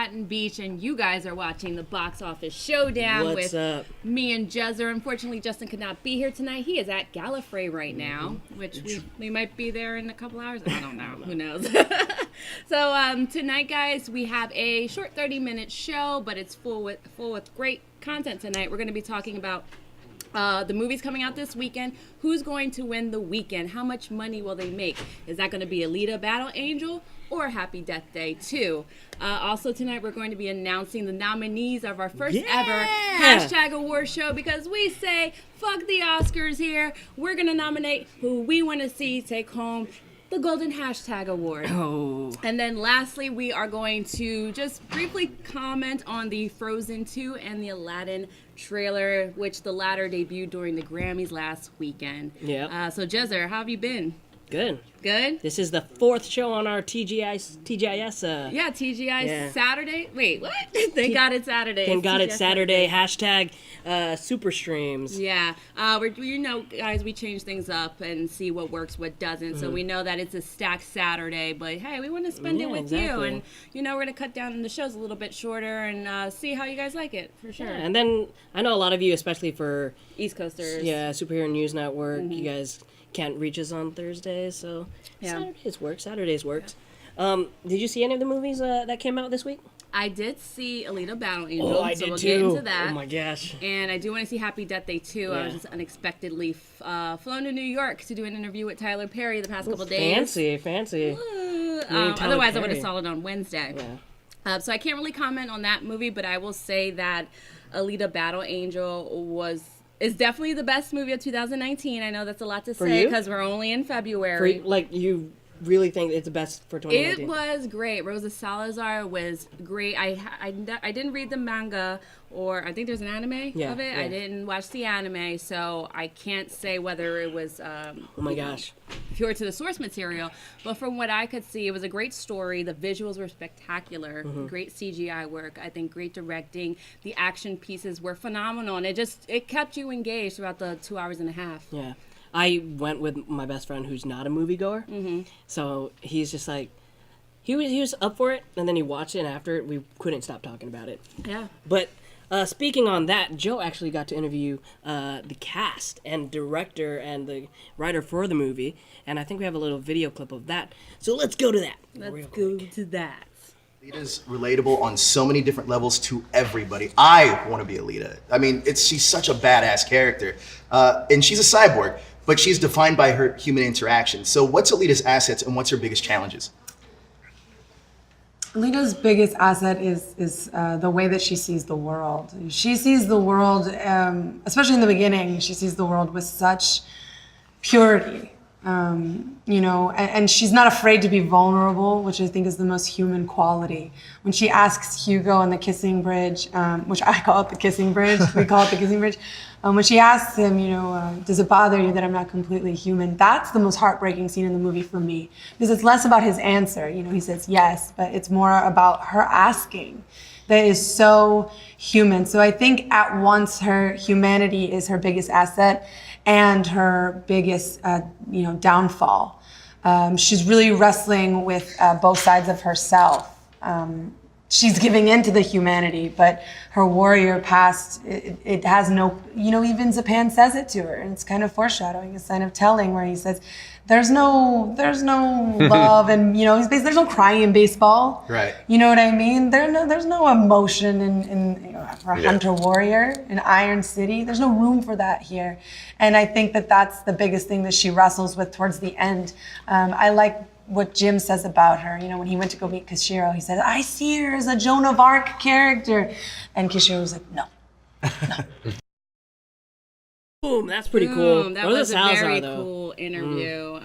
Manhattan Beach, and you guys are watching the Box Office Showdown What's with up? me and Jezzer. Unfortunately, Justin could not be here tonight. He is at Gallifrey right now, which we might be there in a couple hours. I don't know. Who knows? So tonight, guys, we have a short 30-minute show, but it's full with great content tonight. We're going to be talking about the movies coming out this weekend. Who's going to win the weekend? How much money will they make? Is that going to be Alita Battle Angel or Happy Death Day 2? Also tonight we're going to be announcing the nominees of our first ever hashtag award show, because we say fuck the Oscars here. We're going to nominate who we want to see take home the Golden Hashtag Award. Oh. And then lastly, we are going to just briefly comment on the Frozen 2 and the Aladdin trailer, which the latter debuted during the Grammys last weekend. Yeah. So Jezzer, how have you been? Good. Good? This is the fourth show on our TGIS. Yeah, TGI Saturday. Wait, what? Thank God it's Saturday. Thank God it's Saturday. Hashtag super streams. Yeah. Guys, we change things up and see what works, what doesn't. So we know that it's a stacked Saturday, but hey, we want to spend it with you. And, we're going to cut down the shows a little bit shorter and see how you guys like it, for sure. Yeah, and then I know a lot of you, especially for East Coasters. Yeah, Superhero News Network, you guys can't reach us on Thursdays, so Yeah. Saturdays works. Did you see any of the movies that came out this week? I did see Alita Battle Angel, Oh, I so did we'll too. get into that. Oh my gosh. And I do want to see Happy Death Day 2. Yeah. I was just unexpectedly flown to New York to do an interview with Tyler Perry the past couple days. Fancy. Otherwise, I would have saw it on Wednesday. Yeah. So I can't really comment on that movie, but I will say that Alita Battle Angel is definitely the best movie of 2019. I know that's a lot to say because we're only in February. You really think it's the best for 2019? It was great. Rosa Salazar was great. I didn't read the manga, or I think there's an anime of it. Yeah. I didn't watch the anime, so I can't say whether it was oh my gosh, pure to the source material. But from what I could see, it was a great story. The visuals were spectacular. Great CGI work. I think great directing. The action pieces were phenomenal, and it kept you engaged throughout the 2 hours and a half. Yeah. I went with my best friend who's not a moviegoer, so he's just like, he was up for it, and then he watched it, and after it, we couldn't stop talking about it. Yeah. But speaking on that, Joe actually got to interview the cast and director and the writer for the movie, and I think we have a little video clip of that. So let's go to that. Let's go to that. Alita's relatable on so many different levels to everybody. I want to be Alita. I mean, she's such a badass character, and she's a cyborg, but she's defined by her human interaction. So what's Alita's assets and what's her biggest challenges? Alita's biggest asset is the way that she sees the world. She sees the world, especially in the beginning, she sees the world with such purity. And she's not afraid to be vulnerable, which I think is the most human quality. When she asks Hugo on the kissing bridge, which I call it the kissing bridge, we call it the kissing bridge, when she asks him, does it bother you that I'm not completely human? That's the most heartbreaking scene in the movie for me, because it's less about his answer. He says yes, but it's more about her asking. That is so human. So I think at once her humanity is her biggest asset and her biggest, downfall. She's really wrestling with both sides of herself. She's giving in to the humanity, but her warrior past, it has no, even Zapan says it to her, and it's kind of foreshadowing, a sign of telling, where he says, there's no love, and there's no crying in baseball. Right. You know what I mean? There's no emotion for a hunter warrior in Iron City. There's no room for that here, and I think that's the biggest thing that she wrestles with towards the end. I like what Jim says about her. When he went to go meet Kishiro, he said, I see her as a Joan of Arc character, and Kishiro was like, no. Boom, that's pretty cool. That was a very cool interview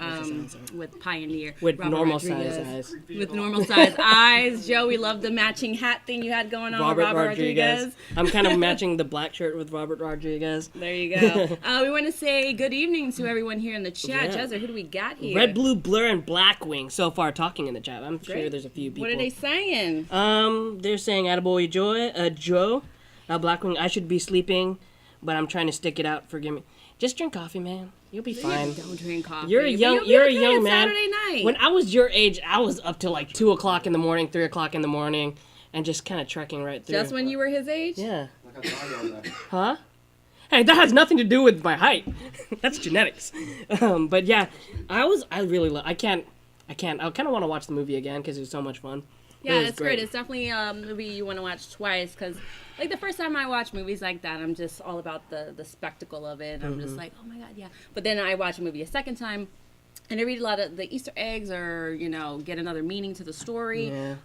with Pioneer. With Robert normal Rodriguez. size eyes. With normal size eyes. Joe, we love the matching hat thing you had going on. Robert Rodriguez. I'm kind of matching the black shirt with Robert Rodriguez. There you go. We want to say good evening to everyone here in the chat. Yeah. Jezzer, who do we got here? Red, Blue, Blur, and Blackwing so far talking in the chat. I'm sure there's a few people. What are they saying? They're saying attaboy Joe. Blackwing, I should be sleeping, but I'm trying to stick it out. Forgive me. Just drink coffee, man. You'll be fine. Don't drink coffee. You're a young man. Saturday night. When I was your age, I was up till like 2 o'clock in the morning, 3 o'clock in the morning, and just kind of trekking right through. Just when you were his age? Yeah. Huh? Hey, that has nothing to do with my height. That's genetics. But yeah, I kind of want to watch the movie again because it was so much fun. Yeah, it's great. It's definitely a movie you want to watch twice because, like, the first time I watch movies like that, I'm just all about the spectacle of it. I'm just like, oh my God, yeah. But then I watch a movie a second time, and I read a lot of the Easter eggs or, you know, get another meaning to the story. Yeah.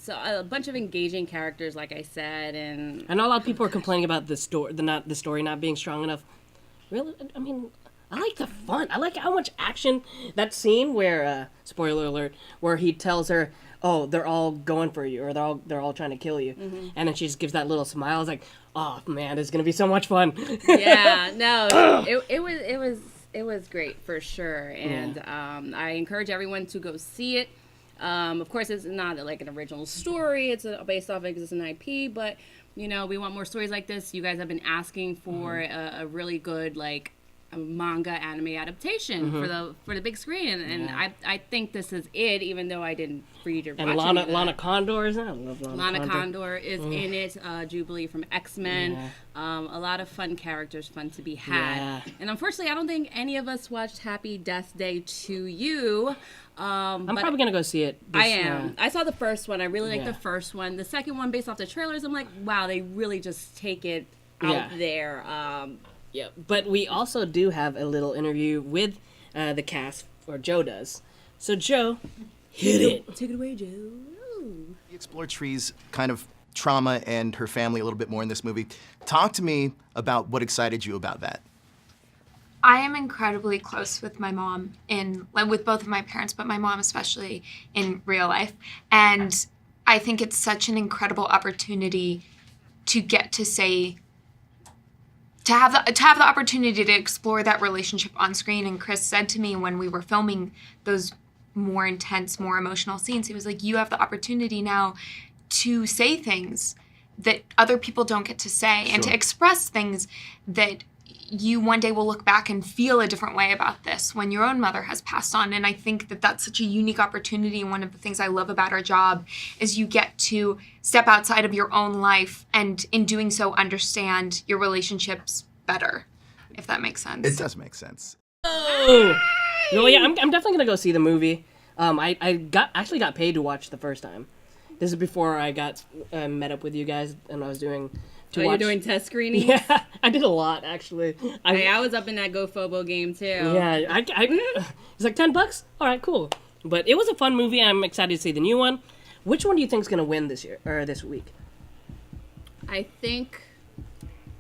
So a bunch of engaging characters, like I said. And I know a lot of people are complaining about the story not being strong enough. Really? I mean, I like the fun. I like how much action. That scene where, spoiler alert, where he tells her, oh, they're all going for you, or they're all trying to kill you. And then she just gives that little smile. It's like, oh man, it's gonna be so much fun. Yeah, no, it was great for sure, and I encourage everyone to go see it. Of course, it's not like an original story; it's based off existing IP, but you know, we want more stories like this. You guys have been asking for a really good like a manga anime adaptation for the big screen, and I think this is it. Even though I didn't read or watch and Lana Condor is in it. I love Lana Condor is in it. Jubilee from X-Men. Yeah. A lot of fun characters, fun to be had. Yeah. And unfortunately, I don't think any of us watched Happy Death Day to You. I'm probably gonna go see it. I am. I saw the first one. I really liked Yeah. the first one. The second one, based off the trailers, I'm like, wow, they really just take it out there. Yeah, but we also do have a little interview with the cast, or Joe does. So Joe, hit it. Take it away, Joe. You explore Tree's kind of trauma and her family a little bit more in this movie. Talk to me about what excited you about that. I am incredibly close with my mom with both of my parents, but my mom especially in real life. And I think it's such an incredible opportunity to get to say, to have the opportunity to explore that relationship on screen. And Chris said to me when we were filming those more intense, more emotional scenes, he was like, you have the opportunity now to say things that other people don't get to say, and to express things that you one day will look back and feel a different way about this when your own mother has passed on. And I think that that's such a unique opportunity. And one of the things I love about our job is you get to step outside of your own life, and in doing so, understand your relationships better, if that makes sense. It does make sense. Oh, no, yeah, I'm definitely gonna go see the movie. I actually got paid to watch the first time. This is before I got met up with you guys, and I was doing. You're doing test screenings? Yeah, I did a lot actually. I was up in that GoFobo game too. Yeah, it's like $10. All right, cool. But it was a fun movie, and I'm excited to see the new one. Which one do you think is gonna win this year or this week? I think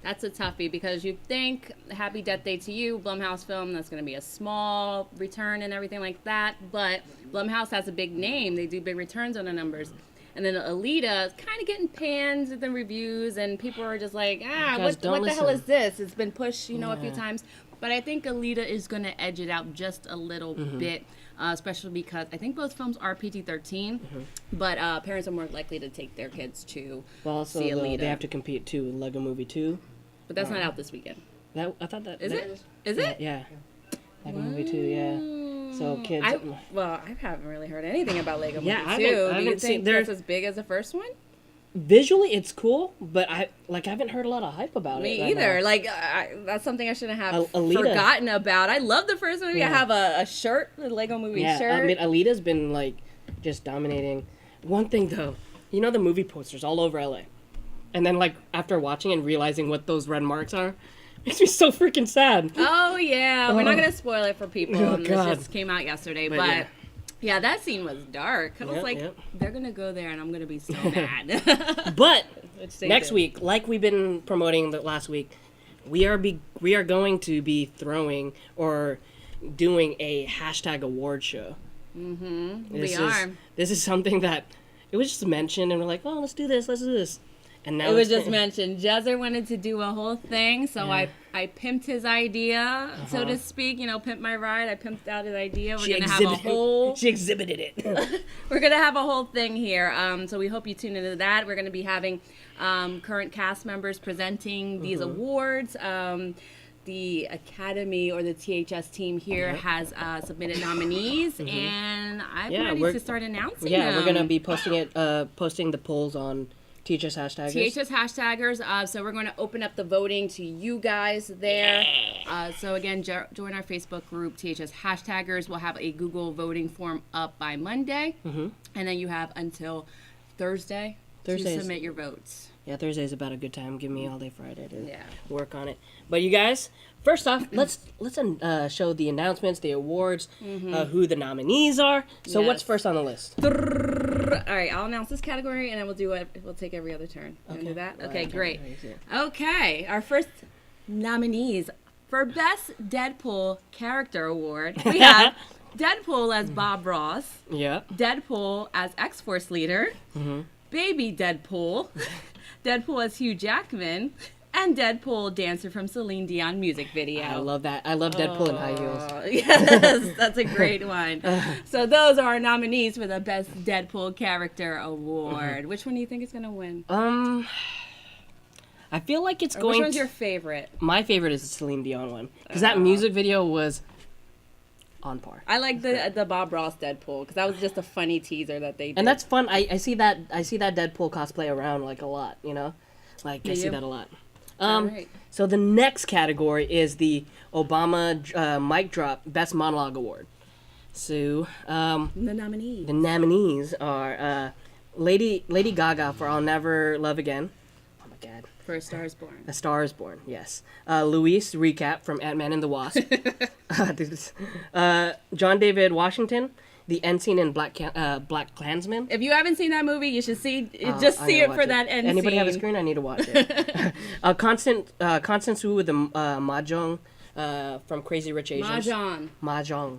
that's a toughie because you think Happy Death Day to You, Blumhouse film, that's going to be a small return and everything like that. But Blumhouse has a big name. They do big returns on the numbers. And then Alita is kind of getting panned in the reviews, and people are just like, what the hell is this? It's been pushed, a few times. But I think Alita is going to edge it out just a little bit, especially because I think both films are PG-13, but parents are more likely to take their kids to see Alita. They have to compete too with Lego Movie 2. But that's not out this weekend. I thought that... Is it? Yeah. Lego Movie 2, yeah. So kids... I haven't really heard anything about Lego Movie 2. I Do you haven't think that's as big as the first one? Visually, it's cool, but I haven't heard a lot of hype about it. Me either. Now. That's something I shouldn't have forgotten about. I love the first movie. Yeah. I have a shirt, a Lego Movie shirt. I mean, Alita's been just dominating. One thing though, the movie posters all over LA, and then after watching and realizing what those red marks are, makes me so freaking sad. Oh yeah, we're not gonna spoil it for people. Oh, this God. just came out yesterday, but. Yeah, that scene was dark. I was they're going to go there and I'm going to be so mad. But next week, like we've been promoting the last week, we are going to be throwing or doing a hashtag award show. This is something that it was just mentioned and we're like, oh, let's do this. And now it was just mentioned. Jezzer wanted to do a whole thing, so I pimped his idea, so to speak. Pimped my ride. I pimped out his idea. We're gonna have a whole. She exhibited it. We're gonna have a whole thing here. So we hope you tune into that. We're gonna be having current cast members presenting these awards. the Academy or the THS team here has submitted nominees, and I'm ready to start announcing them. We're gonna be posting the polls on THS Hashtaggers. THS Hashtaggers. So we're going to open up the voting to you guys there. So again, join our Facebook group, THS Hashtaggers. We'll have a Google voting form up by Monday, and then you have until Thursday to submit your votes. Yeah, Thursday is about a good time. Give me all day Friday to work on it. But you guys, first off, let's show the announcements, the awards, who the nominees are. So what's first on the list? All right, I'll announce this category, and then we'll take every other turn. You want to do that? Okay, great. Okay, our first nominees for Best Deadpool Character Award, we have Deadpool as Bob Ross. Yeah. Deadpool as X-Force leader. Baby Deadpool. Deadpool as Hugh Jackman. And Deadpool dancer from Celine Dion music video. I love that. I love Deadpool in high heels. Yes, that's a great one. So those are our nominees for the Best Deadpool Character Award. Which one do you think is going to win? I feel like it's Which one's your favorite? My favorite is the Celine Dion one. Because that music video was on par. I like the Bob Ross Deadpool because that was just a funny teaser that they did. And that's fun. I see that Deadpool cosplay around like a lot, you know? Like I see that a lot. Right. So the next category is the Obama Mic Drop Best Monologue Award. So the nominees. The nominees are Lady Gaga for I'll Never Love Again. Oh my God. For A Star Is Born. A Star Is Born, yes. Luis Recap from Ant-Man and the Wasp. John David Washington, the end scene in Black Klansman. If you haven't seen that movie, you should see it for that end scene. Anybody have a screen? I need to watch it. Constance Wu with the Mahjong from Crazy Rich Asians. Mahjong.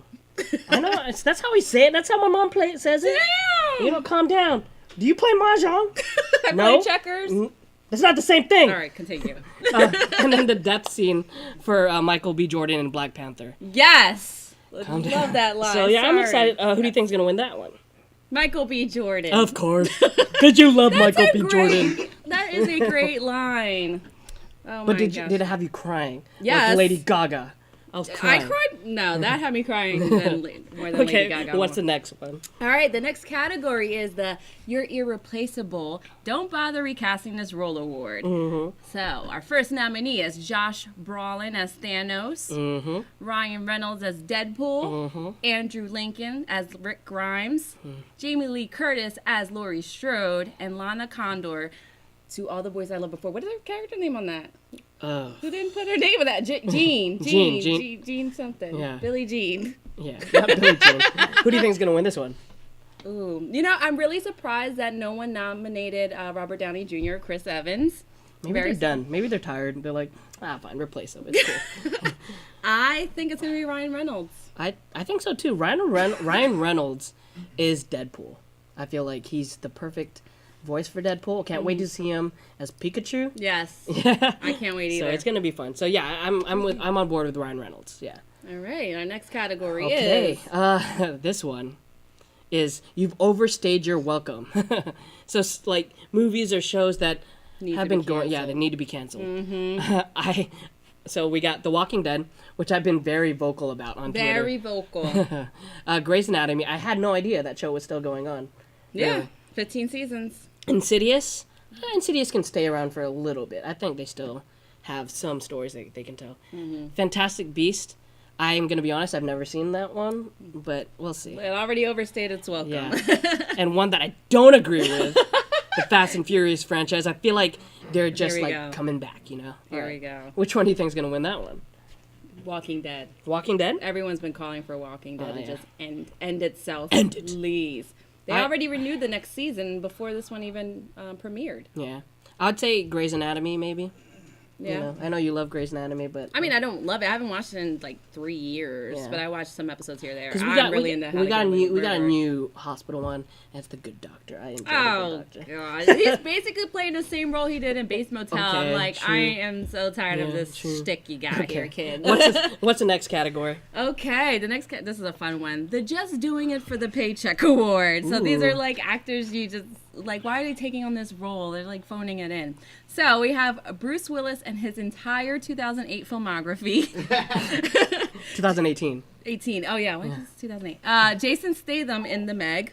I know, that's how we say it. That's how my mom says it. Damn! You know, calm down. Do you play Mahjong? I play checkers. That's not the same thing. All right, continue. And then the death scene for Michael B. Jordan in Black Panther. Yes. Love that line. So, I'm excited. Who do you think is going to win that one? Michael B. Jordan. Of course. Because you love Michael B. Jordan. That is a great line. Oh, but did it have you crying? Yes. Like Lady Gaga. I was crying. I cried? No, that had me crying more than Lady Gaga. What's the next one? All right, the next category is the You're Irreplaceable. Don't Bother Recasting This Role Award. So, our first nominee is Josh Brolin as Thanos, Ryan Reynolds as Deadpool, Andrew Lincoln as Rick Grimes, Jamie Lee Curtis as Laurie Strode, and Lana Condor to All the Boys I Loved Before. What is her character name on that? Who didn't put her name on that? Jean something. Yeah. Billie Jean. Yeah, not Billie Jean. Who do you think is going to win this one? Ooh, you know, I'm really surprised that no one nominated Robert Downey Jr. or Chris Evans. Maybe they're done. Maybe they're tired. They're like, fine, replace them. It's cool. I think it's going to be Ryan Reynolds. I think so too. Ryan Reynolds is Deadpool. I feel like he's the perfect voice for Deadpool. Can't wait to see him as Pikachu. Yes. Yeah. I can't wait either. So it's gonna be fun. So yeah, I'm on board with Ryan Reynolds. Yeah. All right. Our next category is this one is You've Overstayed Your Welcome. So like movies or shows that have been going. Yeah, they need to be canceled. So we got The Walking Dead, which I've been very vocal about on Twitter. Very vocal. Grey's Anatomy. I had no idea that show was still going on. Yeah. 15 seasons. Insidious can stay around for a little bit. I think they still have some stories that they can tell. Fantastic Beast. I'm going to be honest, I've never seen that one, but we'll see. It already overstayed its welcome. Yeah. And one that I don't agree with, the Fast and Furious franchise. I feel like they're just coming back, you know? Here we go. Which one do you think is going to win that one? Walking Dead. Walking Dead? Everyone's been calling for Walking Dead to just end itself. End it. Please. They already renewed the next season before this one even premiered. Yeah. I'd say Grey's Anatomy, maybe. Yeah. You know, I know you love Grey's Anatomy, but... I mean, I don't love it. I haven't watched it in, like, 3 years. Yeah. But I watched some episodes here or there. We got a new hospital one. That's The Good Doctor. I enjoy The Good Doctor. God. He's basically playing the same role he did in Bates Motel. Okay, I'm like, true. I am so tired of this shtick you got here, kid. What's the next category? Okay, the next this is a fun one. The Just Doing It for the Paycheck Award. So these are, like, actors you just... like, why are they taking on this role? They're like phoning it in. So we have Bruce Willis and his entire 2008 filmography. 2018. 18. Oh yeah, when is 2008? Jason Statham in The Meg.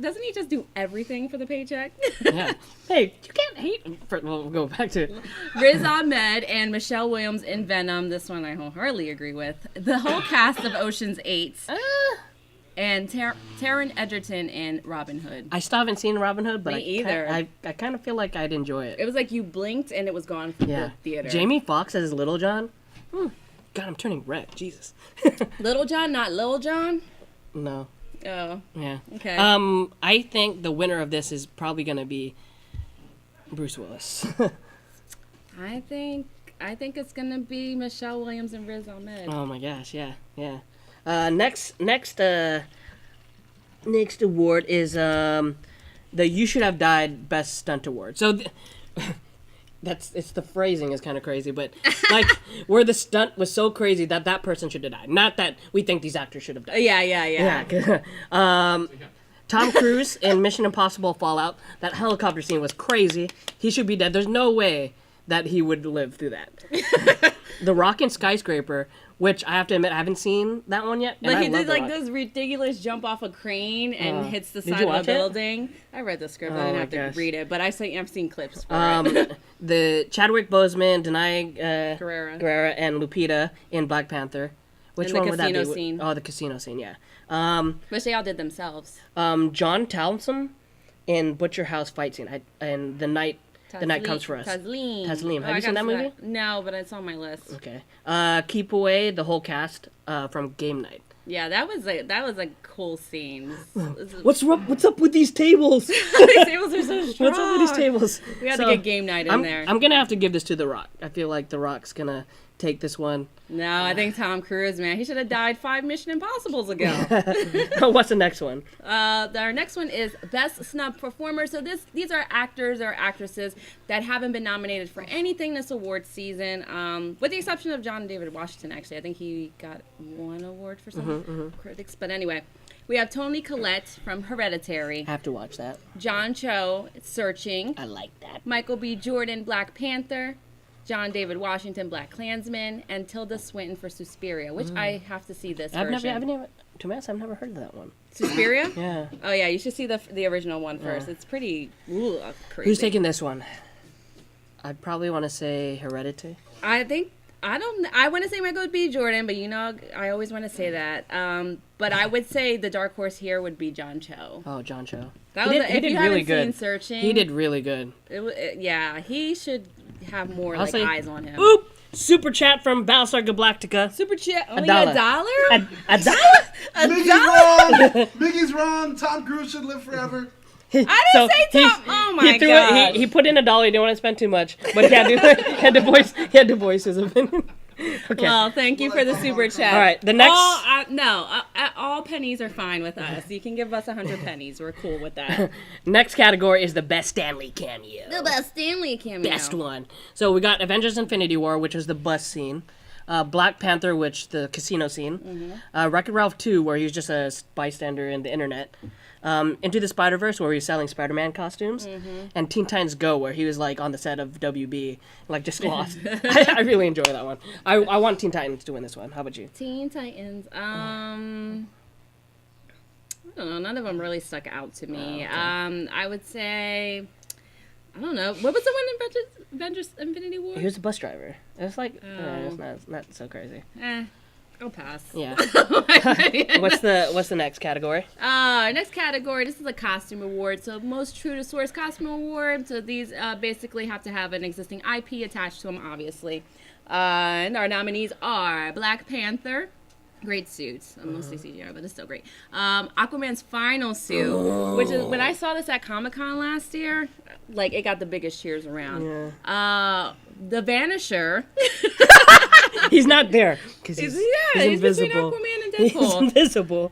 Doesn't he just do everything for the paycheck? Yeah. Hey, you can't hate. We'll go back to it. Riz Ahmed and Michelle Williams in Venom. This one I wholeheartedly agree with. The whole cast of Ocean's 8. And Taron Egerton in Robin Hood. I still haven't seen Robin Hood, but Me either. I kind of feel like I'd enjoy it. It was like you blinked and it was gone from the theater. Jamie Foxx as Little John. God, I'm turning red. Jesus. Little John, not Lil John? No. Oh. Yeah. Okay. I think the winner of this is probably gonna be Bruce Willis. I think it's gonna be Michelle Williams and Riz Ahmed. Oh my gosh, yeah. Next award is the You Should Have Died Best Stunt Award. So it's the phrasing is kind of crazy, but like where the stunt was so crazy that person should have died. Not that we think these actors should have died. Yeah. Tom Cruise in Mission Impossible Fallout. That helicopter scene was crazy. He should be dead. There's no way that he would live through that. The Rock and Skyscraper, which I have to admit I haven't seen that one yet. But he did like this ridiculous jump off a crane and hits the side of a building. I read the script. I didn't have to read it, but I've seen clips for it. The Chadwick Boseman, Denai Guerrera, and Lupita in Black Panther. Which and one would that be? casino scene. Oh, the casino scene, yeah. Which they all did themselves. John Townsend in Butcher House fight scene. And The Night Comes for Us. Taslim. Have you seen that movie? No, but it's on my list. Okay. Keep Away, the whole cast from Game Night. Yeah, that was a cool scene. What's up with these tables? These tables are so strong. What's up with these tables? We had to get Game Night in there. I'm gonna have to give this to The Rock. I feel like The Rock's gonna take this one. No, I think Tom Cruise, man. He should have died 5 Mission Impossibles ago. What's the next one? Our next one is Best Snub Performer. So these are actors or actresses that haven't been nominated for anything this award season, with the exception of John David Washington, actually. I think he got 1 award for some critics. But anyway, we have Toni Collette from Hereditary. Have to watch that. John Cho, Searching. I like that. Michael B. Jordan, Black Panther. John David Washington, Black Klansman, and Tilda Swinton for Suspiria, which I have to see this version. I've never heard of that one. Suspiria? Yeah. Oh yeah, you should see the original one first. It's pretty crazy. Who's taking this one? I'd probably want to say Hereditary. I want to say Michael B. Jordan, but I always want to say that. But I would say the dark horse here would be John Cho. Oh, John Cho. He did really good. Seen Searching, he did really good. He should have more eyes on him. Oop! Super chat from Battlestar Galactica. Super chat. Only $1. $1? $1? Mickey's wrong. Tom Cruise should live forever. I didn't say Tom. Oh my god! He put in $1. He didn't want to spend too much, but he had to voice his opinion. Okay. Well, thank you for the super chat. All right, the next. All pennies are fine with us. You can give us 100 pennies. We're cool with that. Next category is the best Stanley cameo. The best Stanley cameo. Best one. So we got Avengers: Infinity War, which is the bus scene. Black Panther, which the casino scene. Wreck-It Ralph 2, where he was just a bystander in the internet. Into the Spider-Verse, where he was selling Spider-Man costumes. And Teen Titans Go, where he was like on the set of WB, like just lost. I really enjoy that one. I want Teen Titans to win this one. How about you? Teen Titans. I don't know. None of them really stuck out to me. Okay. I would say, I don't know. What was the one in Avengers Infinity War? He was a bus driver. It was like, it's not so crazy. I'll pass. Yeah. What's the next category? Next category, this is a costume award. So most true to source costume award. So these basically have to have an existing IP attached to them, obviously. And our nominees are Black Panther. Great suits. Mostly CGI, but it's still great. Aquaman's final suit, which is, when I saw this at Comic-Con last year, like, it got the biggest cheers around. Yeah. The Vanisher. He's not there. He's invisible. Between Aquaman and Deadpool. He's invisible.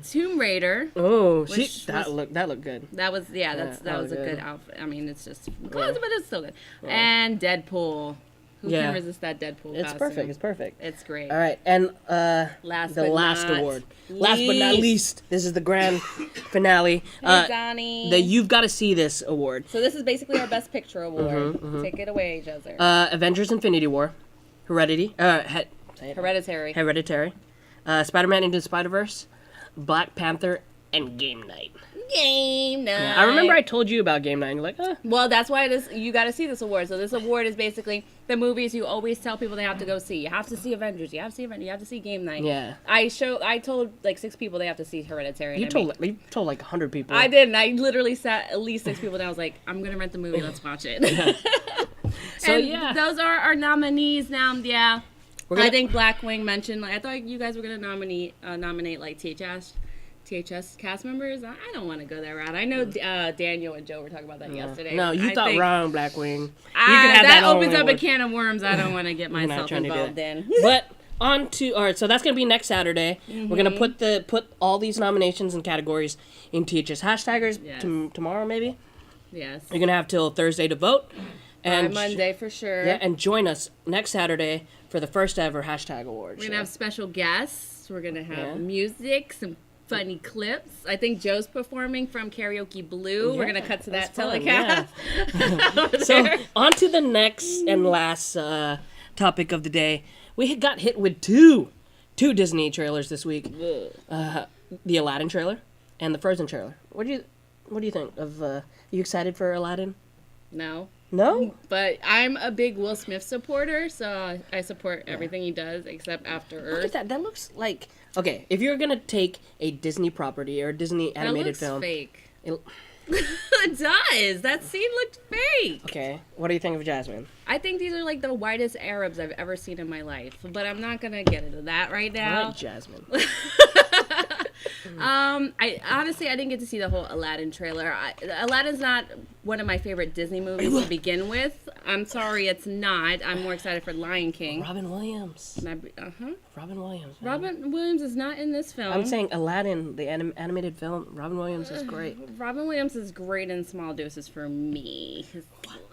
Tomb Raider. Oh, that looked good. That was that was a good outfit. I mean, it's just close, but it's still good. Yeah. And Deadpool. Who can resist that Deadpool It's costume? perfect. It's perfect. It's great. All right, and Last the but last not award. Last but not least, this is the grand finale. Hey, Donnie. The You've Got to See This award. So this is basically our Best Picture award. Take it away, Jezzer. Avengers: Infinity War, Hereditary, Spider-Man Into the Spider-Verse, Black Panther, and Game Night. Game Night. Yeah, I remember I told you about Game Night. And you're like, Well, that's why you got to see this award. So this award is basically the movies you always tell people they have to go see. You have to see Avengers. You have to see Avengers. You have to see Game Night. Yeah. I told like 6 people they have to see Hereditary. You told like 100 people. I didn't. I literally sat at least 6 people down. I was like, I'm gonna rent the movie. Let's watch it. So and yeah, those are our nominees now. Yeah. I think Blackwing mentioned. Like, I thought you guys were gonna nominate like THS cast members. I don't want to go that route. I know Daniel and Joe were talking about that yesterday. No, you thought wrong, Blackwing. You can have that opens only up a one. can of worms I don't want to get myself involved in. But all right, so that's gonna be next Saturday. We're gonna put all these nominations and categories in THS hashtaggers tomorrow maybe. Yes. You're gonna have till Thursday to vote. And Monday for sure. Yeah, and join us next Saturday for the first ever hashtag awards. We're gonna have special guests. We're gonna have music, some funny clips. I think Joe's performing from Karaoke Blue. We're gonna cut to that telecast. So on to the next and last topic of the day. We got hit with two Disney trailers this week. The Aladdin trailer and the Frozen trailer. What do you think of? You excited for Aladdin? No, but I'm a big Will Smith supporter, so I support everything he does except After Earth. Look at that. That looks like if you're gonna take a Disney property or a Disney animated film, fake. It does. That scene looked fake. Okay, what do you think of Jasmine? I think these are like the whitest Arabs I've ever seen in my life, but I'm not gonna get into that right now. I like Jasmine. I honestly didn't get to see the whole Aladdin trailer. Aladdin's not one of my favorite Disney movies to begin with. I'm sorry, it's not. I'm more excited for Lion King. Robin Williams. Robin Williams. Man. Robin Williams is not in this film. I'm saying Aladdin, the animated film. Robin Williams is great. Robin Williams is great in small doses for me.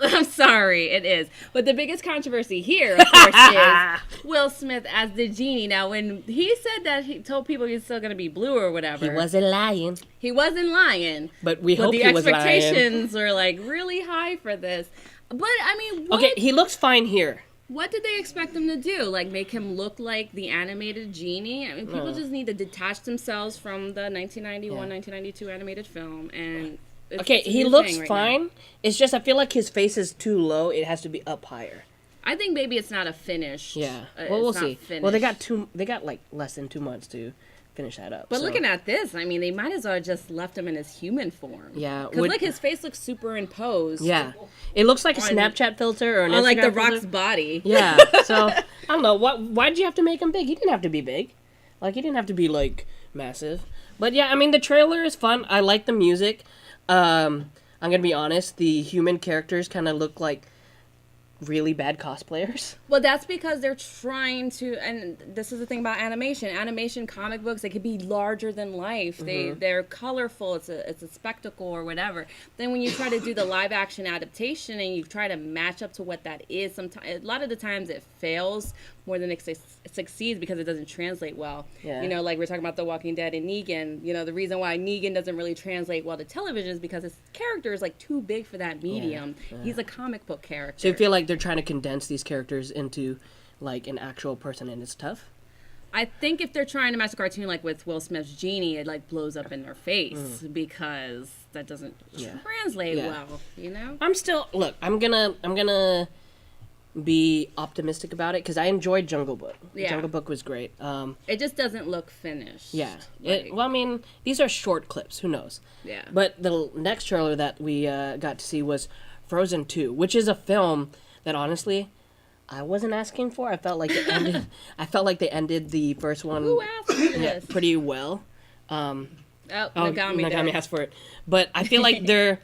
I'm sorry, it is. But the biggest controversy here, of course, is Will Smith as the genie. Now, when he said that he told people he's still going to be blue or whatever. He wasn't lying. He wasn't lying. But we hope he was lying. The expectations were like really high for this. But I mean, okay, he looks fine here. What did they expect him to do? Like make him look like the animated genie? I mean, people just need to detach themselves from the 1992 animated film and. Okay, he looks fine. It's just I feel like his face is too low. It has to be up higher. I think maybe it's not a finished. Yeah. Well, we'll see. Finished. Well, they got like less than 2 months to finish that up. But looking at this, I mean, they might as well just left him in his human form. Yeah. Because like his face looks superimposed. Yeah. It looks like a Snapchat filter or an Instagram like The filter. Rock's body. Yeah. So I don't know. Why did you have to make him big? He didn't have to be big. Like he didn't have to be like massive. But yeah, I mean the trailer is fun. I like the music. I'm gonna be honest, the human characters kind of look like really bad cosplayers. Well, that's because they're trying to, and this is the thing about animation comic books, they could be larger than life. They're colorful. It's a spectacle or whatever. Then when you try to do the live action adaptation and you try to match up to what that is, sometimes a lot of the times it fails more than it succeeds because it doesn't translate well. Yeah. You know, like we're talking about The Walking Dead and Negan. You know, the reason why Negan doesn't really translate well to television is because his character is like too big for that medium. Yeah. He's a comic book character. So you feel like they're trying to condense these characters into like an actual person, and it's tough? I think if they're trying to match a cartoon like with Will Smith's Genie, it like blows up in their face because that doesn't translate well, you know? I'm gonna be optimistic about it because I enjoyed Jungle Book. Yeah. Jungle Book was great. It just doesn't look finished. Yeah. Well, I mean, these are short clips. Who knows? Yeah. But the next trailer that we got to see was Frozen 2, which is a film that honestly I wasn't asking for. I felt like it ended. I felt like they ended the first one. Who asked for this? Pretty well. Nagami asked for it, but I feel like they're.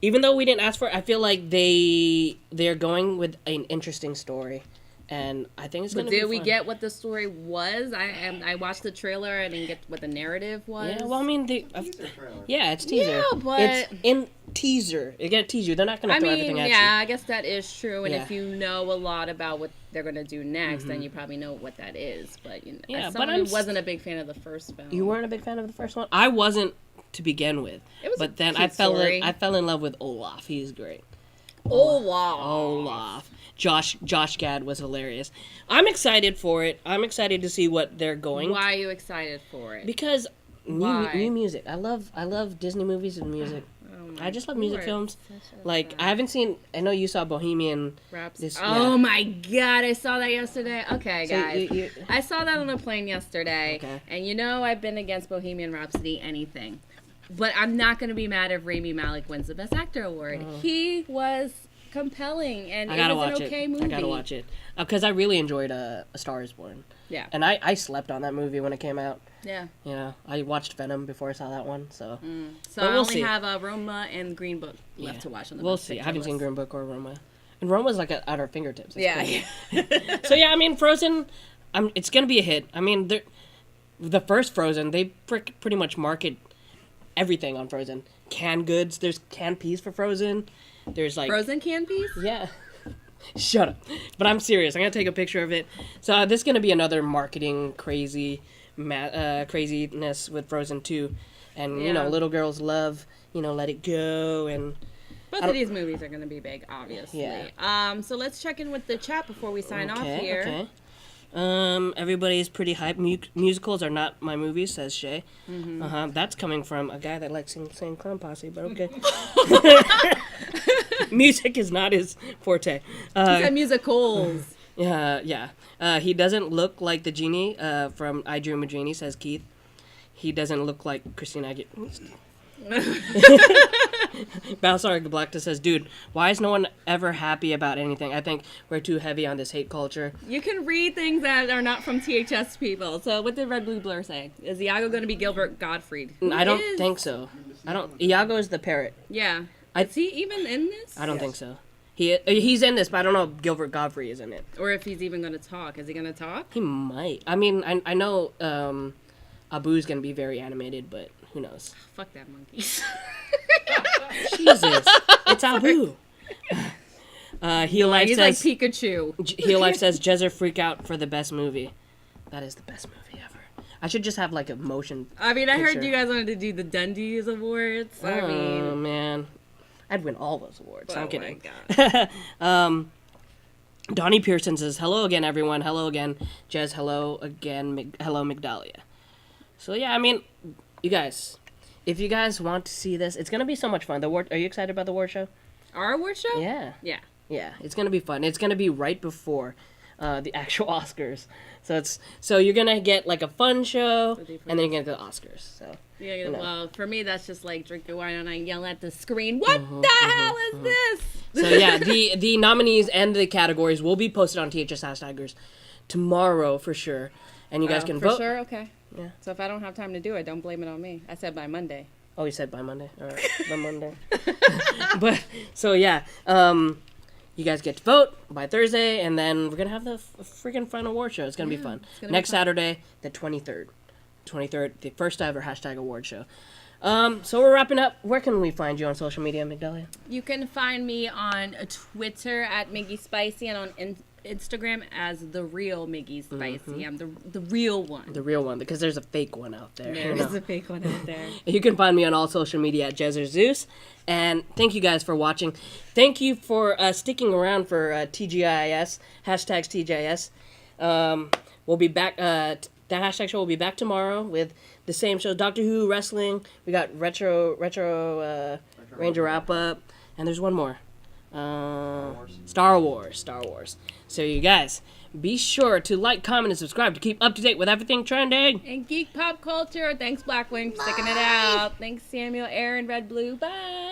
Even though we didn't ask for it, I feel like they're going with an interesting story, and I think it's going to be fun. Did we get what the story was? I watched the trailer. I didn't get what the narrative was. Yeah, well, I mean, Teaser trailer. yeah, it's teaser. Yeah, but teaser. They're gonna tease you. They're not gonna I throw mean, everything at yeah, you. I guess that is true. And Yeah. if you know a lot about what they're gonna do next, then you probably know what that is. But Yeah, as but someone who wasn't a big fan of the first film, You weren't a big fan of the first one. I wasn't to begin with. It was a but then cute story. I fell in love with Olaf. He's great. Olaf. Josh Gad was hilarious. I'm excited for it. I'm excited to see what they're going. Why are you excited for it? Because Why? new music. I love Disney movies and music. I just love music films. Like I haven't seen. I know you saw Bohemian Raps. yeah. Oh my god, I saw that yesterday. Okay, So guys. I saw that on a plane yesterday. Okay. And I've been against Bohemian Rhapsody anything. But I'm not going to be mad if Rami Malek wins the Best Actor award. He was compelling, and I gotta it was watch an okay movie. I gotta watch it because I really enjoyed A Star Is Born. Yeah. And I slept on that movie when it came out. Yeah. You know, I watched Venom before I saw that one, so. So But I we'll only see. have Roma and Green Book left to watch on the We'll Best see. I Picture haven't seen list. Green Book or Roma. And Roma's like at our fingertips. It's Yeah. crazy. So yeah, I mean, Frozen, it's gonna be a hit. I mean, the first Frozen, they pretty much market everything on Frozen. Canned goods. There's canned peas for Frozen. There's like Frozen canned peas? Yeah. Shut up. But I'm serious. I'm gonna take a picture of it. So this is gonna be another marketing craziness with Frozen 2, and Yeah. little girls love Let It Go and. Both of these movies are going to be big, obviously. Yeah. So let's check in with the chat before we sign off Okay, here. okay. Everybody's pretty hyped. Musicals are not my movies, says Shay. That's coming from a guy that likes saying Clown Posse, but okay. Music is not his forte. He said musicals. Yeah. He doesn't look like the genie from I Dream of Jeannie, says Keith. He doesn't look like Christina Aguilera. Balsar Galactus says, dude, why is no one ever happy about anything? I think we're too heavy on this hate culture. You can read things that are not from THS people. So what did Red Blue Blur say? Is Iago going to be Gilbert Gottfried? I don't think so. Iago is the parrot. Yeah. Is he even in this? I don't think so. He's in this, but I don't know if Gilbert Godfrey is in it. Or if he's even going to talk. Is he going to talk? He might. I mean, I know Abu's going to be very animated, but who knows? Fuck that monkey. Jesus. It's Abu. Heel Life He's says, like Pikachu. Heel Life says, Jezzer freak out for the best movie. That is the best movie ever. I should just have like a motion I mean, I heard picture. you guys wanted to do the Dundies Awards. I mean, Oh, man. I'd win all those awards. I'm kidding. my God. Donnie Pearson says, hello again, everyone. Hello again. Jez, hello again. Hello, Migdalia. So, yeah, I mean, you guys, if you guys want to see this, it's going to be so much fun. Are you excited about the award show? Our award show? Yeah. Yeah. Yeah, it's going to be fun. It's going to be right before the actual Oscars. So you're going to get like a fun show, and then you're going to get the Oscars. So. Yeah, well, for me, that's just like drink your wine and I yell at the screen, what the hell is this? So yeah, the nominees and the categories will be posted on THS Hashtagers tomorrow for sure, and you guys can for vote. sure? Okay. Yeah. So if I don't have time to do it, don't blame it on me. I said by Monday. Oh, you said by Monday. All right, by Monday. But so yeah, you guys get to vote by Thursday, and then we're gonna have the freaking fun award show. It's gonna be fun. Next Saturday, the 23rd, the first ever hashtag award show. So we're wrapping up. Where can we find you on social media, Migdalia? You can find me on Twitter at Miggy Spicy and on Instagram as the real Miggy Spicy. I'm the real one. The real one, because there's a fake one out there. There is a fake one out there. You can find me on all social media at Jezzer Zeus. And thank you guys for watching. Thank you for sticking around for TGIS, hashtags TGIS. We'll be back, that hashtag show will be back tomorrow with the same show, Doctor Who, wrestling. We got retro Ranger wrap-up. And there's one more. Star Wars. So you guys, be sure to like, comment, and subscribe to keep up to date with everything trending. And geek pop culture. Thanks, Blackwing, for sticking it out. Thanks, Samuel, Aaron, Red Blue. Bye.